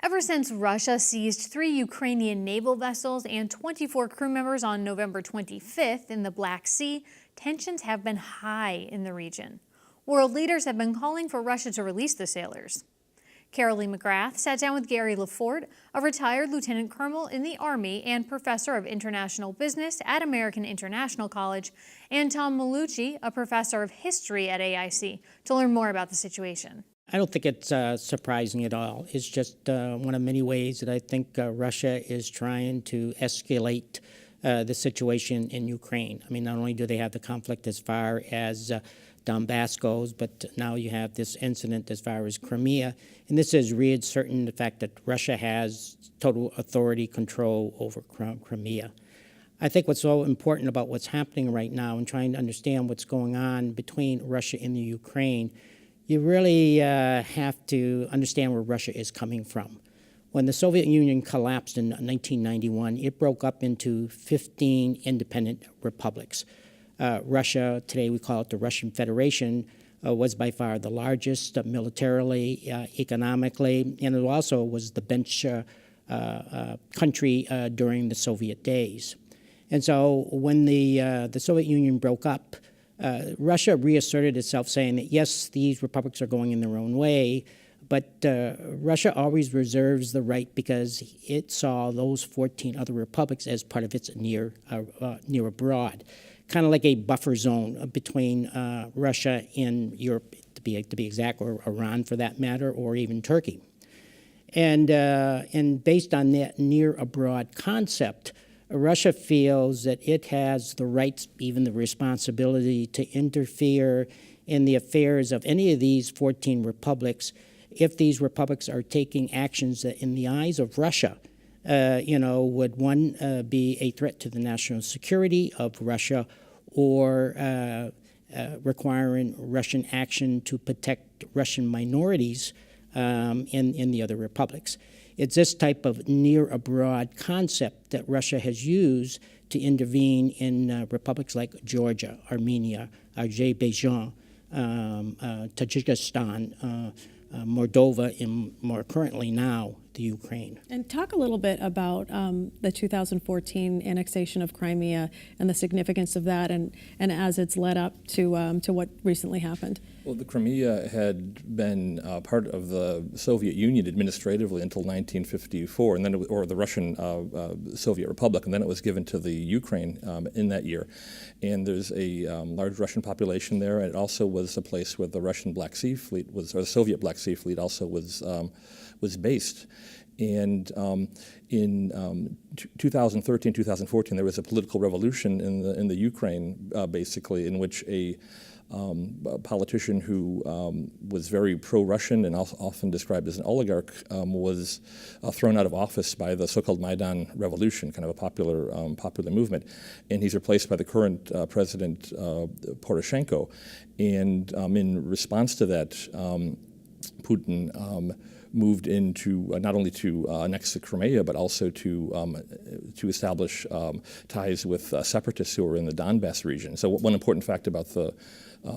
Ever since Russia seized 3 Ukrainian naval vessels and 24 crew members on November 25th in the Black Sea, tensions have been high in the region. World leaders have been calling for Russia to release the sailors. Carolee McGrath sat down with Gary Lefort, a retired lieutenant colonel in the Army and professor of international business at American International College, and Tom Maulucci, a professor of history at AIC, to learn more about the situation. I don't think it's surprising at all. It's just one of many ways that I think Russia is trying to escalate the situation in Ukraine. I mean, not only do they have the conflict as far as Donbass goes, but now you have this incident as far as Crimea. And this is reasserting the fact that Russia has total authority control over Crimea. I think what's so important about what's happening right now and trying to understand what's going on between Russia and the Ukraine, you really have to understand where Russia is coming from. When the Soviet Union collapsed in 1991, it broke up into 15 independent republics. Russia, today we call it the Russian Federation, was by far the largest militarily, economically, and it also was the bench country during the Soviet days. And so when the Soviet Union broke up, Russia reasserted itself, saying that, yes, these republics are going in their own way, but Russia always reserves the right because it saw those 14 other republics as part of its near abroad, kind of like a buffer zone between Russia and Europe, to be exact, or Iran for that matter, or even Turkey. And based on that near abroad concept, Russia feels that it has the rights, even the responsibility, to interfere in the affairs of any of these 14 republics if these republics are taking actions that, in the eyes of Russia, would, one, be a threat to the national security of Russia, or requiring Russian action to protect Russian minorities in the other republics. It's this type of near-abroad concept that Russia has used to intervene in republics like Georgia, Armenia, Azerbaijan, Tajikistan, Moldova, and more currently now, the Ukraine. And talk a little bit about the 2014 annexation of Crimea and the significance of that, and as it's led up to what recently happened. Well, the Crimea had been part of the Soviet Union administratively until 1954, and then or the Russian Soviet Republic, and then it was given to the Ukraine in that year. And there's a large Russian population there, and it also was a place where the Russian Black Sea Fleet was, or the Soviet Black Sea Fleet also was based. And in 2013, 2014, there was a political revolution in the Ukraine, basically, in which a politician who was very pro-Russian and often described as an oligarch was thrown out of office by the so-called Maidan Revolution, kind of a popular movement, and he's replaced by the current president Poroshenko. And in response to that, Putin moved into not only to annex the Crimea, but also to establish ties with separatists who are in the Donbass region. So one important fact about the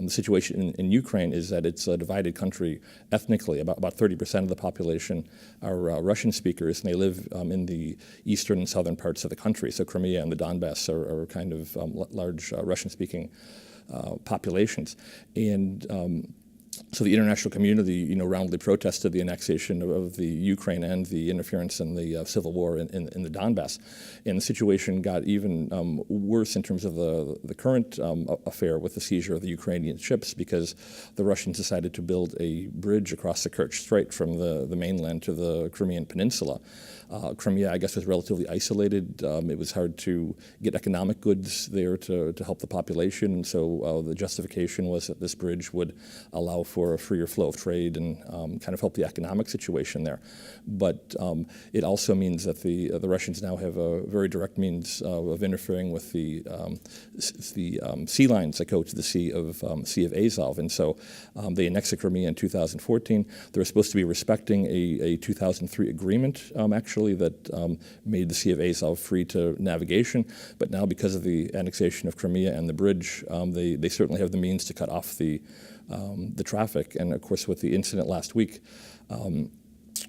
situation in Ukraine is that it's a divided country ethnically. About 30% of the population are Russian speakers, and they live in the eastern and southern parts of the country. So Crimea and the Donbass are kind of large Russian-speaking populations. And so the international community, roundly protested the annexation of the Ukraine and the interference in the civil war in the Donbass. And the situation got even worse in terms of the current affair with the seizure of the Ukrainian ships, because the Russians decided to build a bridge across the Kerch Strait from the mainland to the Crimean Peninsula. Crimea, I guess, was relatively isolated. It was hard to get economic goods there to help the population, and so the justification was that this bridge would allow for a freer flow of trade and kind of help the economic situation there. But it also means that the Russians now have a very direct means of interfering with the sea lines that go to the Sea of Azov, and so they annexed the Crimea in 2014. They were supposed to be respecting a 2003 agreement, actually, that made the Sea of Azov free to navigation. But now, because of the annexation of Crimea and the bridge, they certainly have the means to cut off the traffic. And of course, with the incident last week,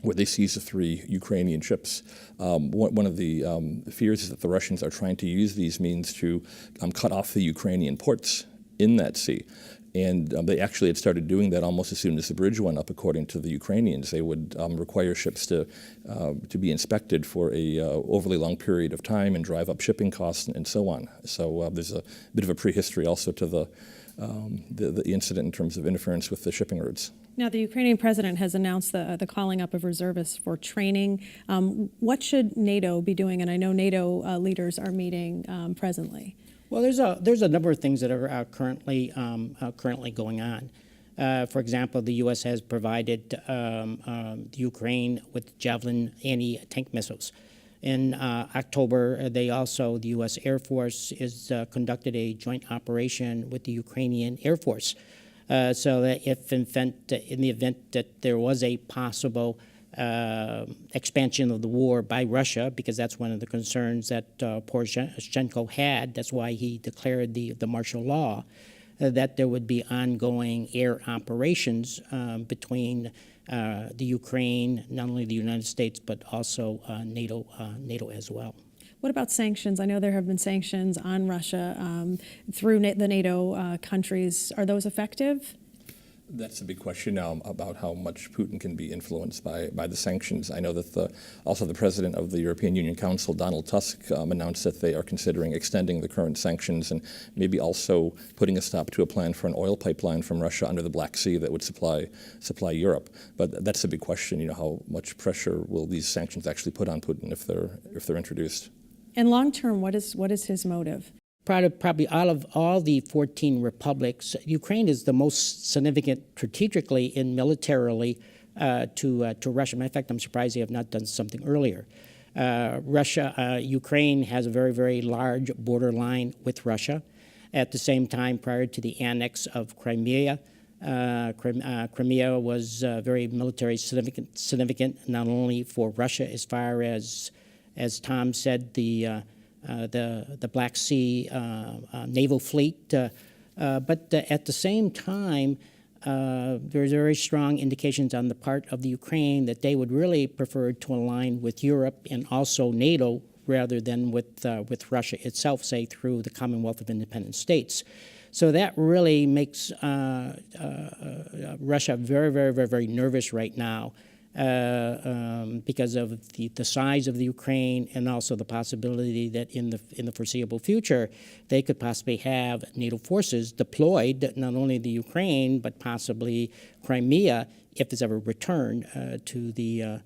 where they seized the 3 Ukrainian ships. One of the fears is that the Russians are trying to use these means to cut off the Ukrainian ports in that sea. And they actually had started doing that almost as soon as the bridge went up, according to the Ukrainians. They would require ships to be inspected for a overly long period of time and drive up shipping costs and so on. So there's a bit of a prehistory also to the incident in terms of interference with the shipping routes. Now, the Ukrainian president has announced the calling up of reservists for training. What should NATO be doing? And I know NATO leaders are meeting presently. Well, there's a number of things that are currently going on. For example, the U.S. has provided Ukraine with Javelin anti-tank missiles. In October, the U.S. Air Force has conducted a joint operation with the Ukrainian Air Force, so that in the event that there was a possible expansion of the war by Russia, because that's one of the concerns that Poroshenko had. That's why he declared the martial law, that there would be ongoing air operations between the Ukraine, not only the United States, but also NATO as well. What about sanctions? I know there have been sanctions on Russia through the NATO countries. Are those effective? That's a big question now about how much Putin can be influenced by the sanctions. I know that also the president of the European Union Council, Donald Tusk, announced that they are considering extending the current sanctions and maybe also putting a stop to a plan for an oil pipeline from Russia under the Black Sea that would supply Europe. But that's a big question. How much pressure will these sanctions actually put on Putin if they're introduced? And long term, what is his motive? Probably out of all the 14 republics, Ukraine is the most significant strategically and militarily to Russia. Matter of fact, I'm surprised they have not done something earlier. Ukraine has a very, very large borderline with Russia. At the same time, prior to the annex of Crimea, Crimea was very military significant, not only for Russia as far as Tom said, the Black Sea naval fleet, but at the same time, there's very strong indications on the part of the Ukraine that they would really prefer to align with Europe and also NATO rather than with Russia itself, say through the Commonwealth of Independent States. So that really makes Russia very, very, very, very nervous right now. Because of the size of the Ukraine and also the possibility that in the foreseeable future they could possibly have NATO forces deployed, not only the Ukraine but possibly Crimea, if it's ever returned to the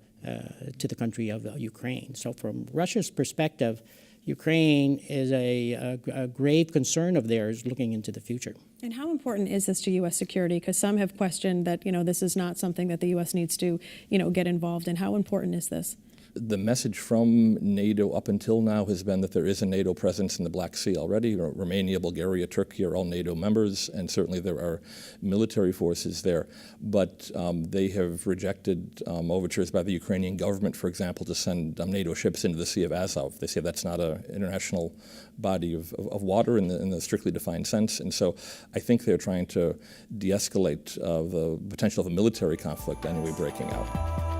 country of Ukraine. So from Russia's perspective, Ukraine is a grave concern of theirs looking into the future. And how important is this to U.S. security? Because some have questioned that, this is not something that the U.S. needs to, get involved in. How important is this? The message from NATO up until now has been that there is a NATO presence in the Black Sea already. Romania, Bulgaria, Turkey are all NATO members, and certainly there are military forces there. But they have rejected overtures by the Ukrainian government, for example, to send NATO ships into the Sea of Azov. They say that's not an international body of water in the strictly defined sense. And so I think they're trying to de-escalate the potential of a military conflict anyway breaking out.